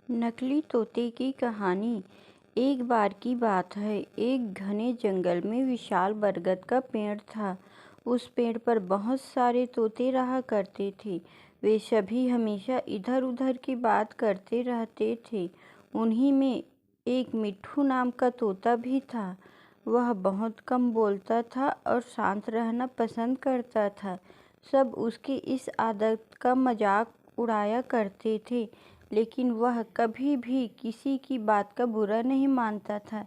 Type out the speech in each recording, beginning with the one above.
नकली तोते की कहानी। एक बार की बात है, एक घने जंगल में विशाल बरगद का पेड़ था। उस पेड़ पर बहुत सारे तोते रहा करते थे। वे सभी हमेशा इधर उधर की बात करते रहते थे। उन्हीं में एक मिट्ठू नाम का तोता भी था। वह बहुत कम बोलता था और शांत रहना पसंद करता था। सब उसकी इस आदत का मजाक उड़ाया करते थे, लेकिन वह कभी भी किसी की बात का बुरा नहीं मानता था।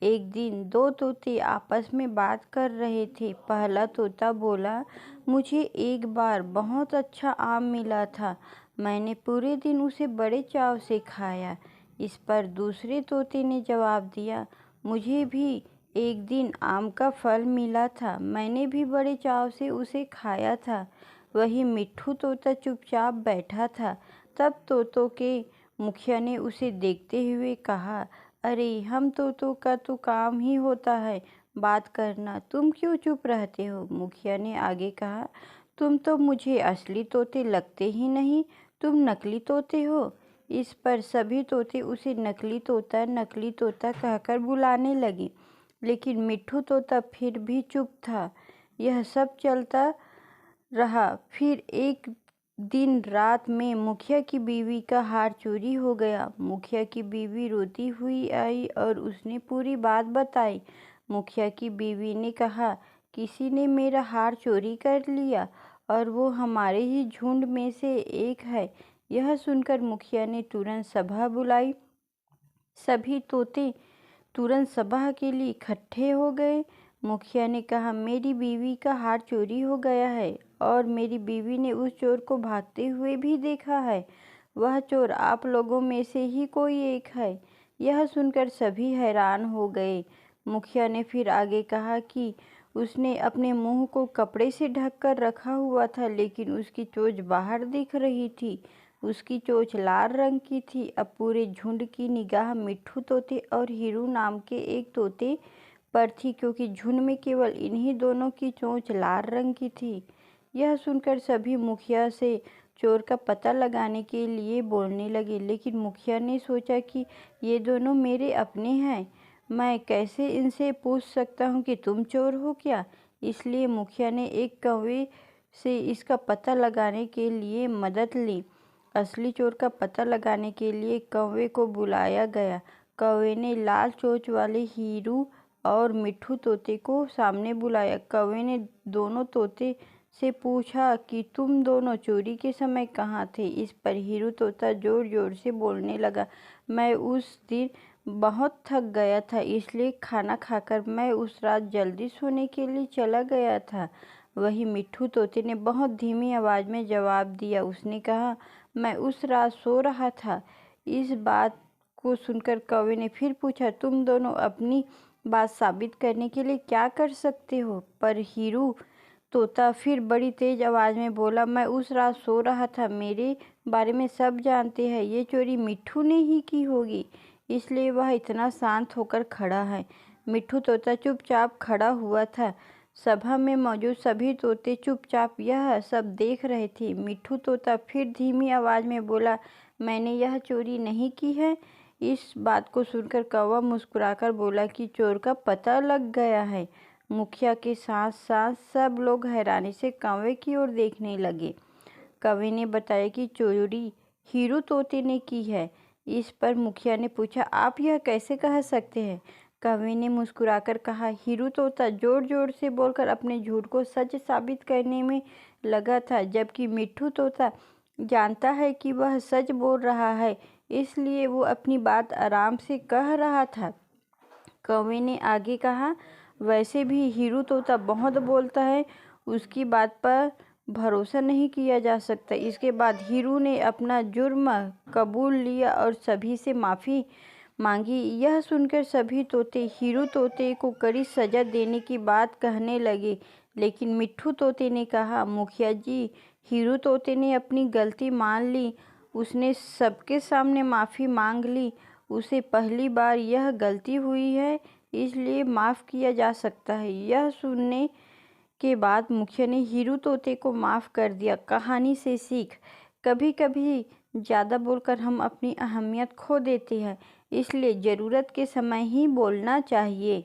एक दिन दो तोते आपस में बात कर रहे थे। पहला तोता बोला, मुझे एक बार बहुत अच्छा आम मिला था। मैंने पूरे दिन उसे बड़े चाव से खाया। इस पर दूसरे तोते ने जवाब दिया, मुझे भी एक दिन आम का फल मिला था। मैंने भी बड़े चाव से उसे खाया था। वही मिट्ठू तोता चुपचाप बैठा था। तब तोतों के मुखिया ने उसे देखते हुए कहा, अरे हम तोतों का तो काम ही होता है बात करना, तुम क्यों चुप रहते हो? मुखिया ने आगे कहा, तुम तो मुझे असली तोते लगते ही नहीं, तुम नकली तोते हो। इस पर सभी तोते उसे नकली तोता कहकर बुलाने लगे, लेकिन मिट्ठू तोता फिर भी चुप था। यह सब चलता रहा। फिर एक दिन रात में मुखिया की बीवी का हार चोरी हो गया। मुखिया की बीवी रोती हुई आई और उसने पूरी बात बताई। मुखिया की बीवी ने कहा, किसी ने मेरा हार चोरी कर लिया और वो हमारे ही झुंड में से एक है। यह सुनकर मुखिया ने तुरंत सभा बुलाई। सभी तोते तुरंत सभा के लिए इकट्ठे हो गए। मुखिया ने कहा, मेरी बीवी का हार चोरी हो गया है और मेरी बीवी ने उस चोर को भागते हुए भी देखा है। वह चोर आप लोगों में से ही कोई एक है। यह सुनकर सभी हैरान हो गए। मुखिया ने फिर आगे कहा कि उसने अपने मुंह को कपड़े से ढक कर रखा हुआ था, लेकिन उसकी चोंच बाहर दिख रही थी। उसकी चोंच लाल रंग की थी। अब पूरे झुंड की निगाह मिट्ठू तोते और हीरू नाम के एक तोते पर थी, क्योंकि झुंड में केवल इन्हीं दोनों की चोंच लाल रंग की थी। यह सुनकर सभी मुखिया से चोर का पता लगाने के लिए बोलने लगे, लेकिन मुखिया ने सोचा कि ये दोनों मेरे अपने हैं, मैं कैसे इनसे पूछ सकता हूँ कि तुम चोर हो क्या। इसलिए मुखिया ने एक कौवे से इसका पता लगाने के लिए मदद ली। असली चोर का पता लगाने के लिए कौवे को बुलाया गया। कौवे ने लाल चोंच वाले हीरू और मिट्ठू तोते को सामने बुलाया। कौवे ने दोनों तोते से पूछा कि तुम दोनों चोरी के समय कहाँ थे। इस पर हीरू तोता जोर जोर से बोलने लगा, मैं उस दिन बहुत थक गया था, इसलिए खाना खाकर मैं उस रात जल्दी सोने के लिए चला गया था। वही मिट्ठू तोते ने बहुत धीमी आवाज़ में जवाब दिया। उसने कहा, मैं उस रात सो रहा था। इस बात को सुनकर कौवे ने फिर पूछा, तुम दोनों अपनी बात साबित करने के लिए क्या कर सकते हो? पर हीरू तोता फिर बड़ी तेज आवाज़ में बोला, मैं उस रात सो रहा था, मेरे बारे में सब जानते हैं, ये चोरी मिट्ठू ने ही की होगी, इसलिए वह इतना शांत होकर खड़ा है। मिट्ठू तोता चुपचाप खड़ा हुआ था। सभा में मौजूद सभी तोते चुपचाप यह सब देख रहे थे। मिट्ठू तोता फिर धीमी आवाज़ में बोला, मैंने यह चोरी नहीं की है। इस बात को सुनकर कौवा मुस्कुराकर बोला कि चोर का पता लग गया है। मुखिया के साथ साथ सब लोग हैरानी से कौवे की ओर देखने लगे। कौवे ने बताया कि चोरी हीरू तोते ने की है। इस पर मुखिया ने पूछा, आप यह कैसे कह सकते हैं? कौवे ने मुस्कुराकर कहा, हीरू तोता जोर जोर से बोलकर अपने झूठ को सच साबित करने में लगा था, जबकि मिट्ठू तोता जानता है कि वह सच बोल रहा है, इसलिए वो अपनी बात आराम से कह रहा था। कौवे ने आगे कहा, वैसे भी हीरू तोता बहुत बोलता है, उसकी बात पर भरोसा नहीं किया जा सकता। इसके बाद हीरू ने अपना जुर्म कबूल लिया और सभी से माफ़ी मांगी। यह सुनकर सभी तोते हीरू तोते को कड़ी सज़ा देने की बात कहने लगे, लेकिन मिट्ठू तोते ने कहा, मुखिया जी, हीरू तोते ने अपनी गलती मान ली, उसने सबके सामने माफ़ी मांग ली, उसे पहली बार यह गलती हुई है, इसलिए माफ़ किया जा सकता है। यह सुनने के बाद मुखिया ने हीरू तोते को माफ़ कर दिया। कहानी से सीख, कभी कभी ज़्यादा बोलकर हम अपनी अहमियत खो देते हैं, इसलिए ज़रूरत के समय ही बोलना चाहिए।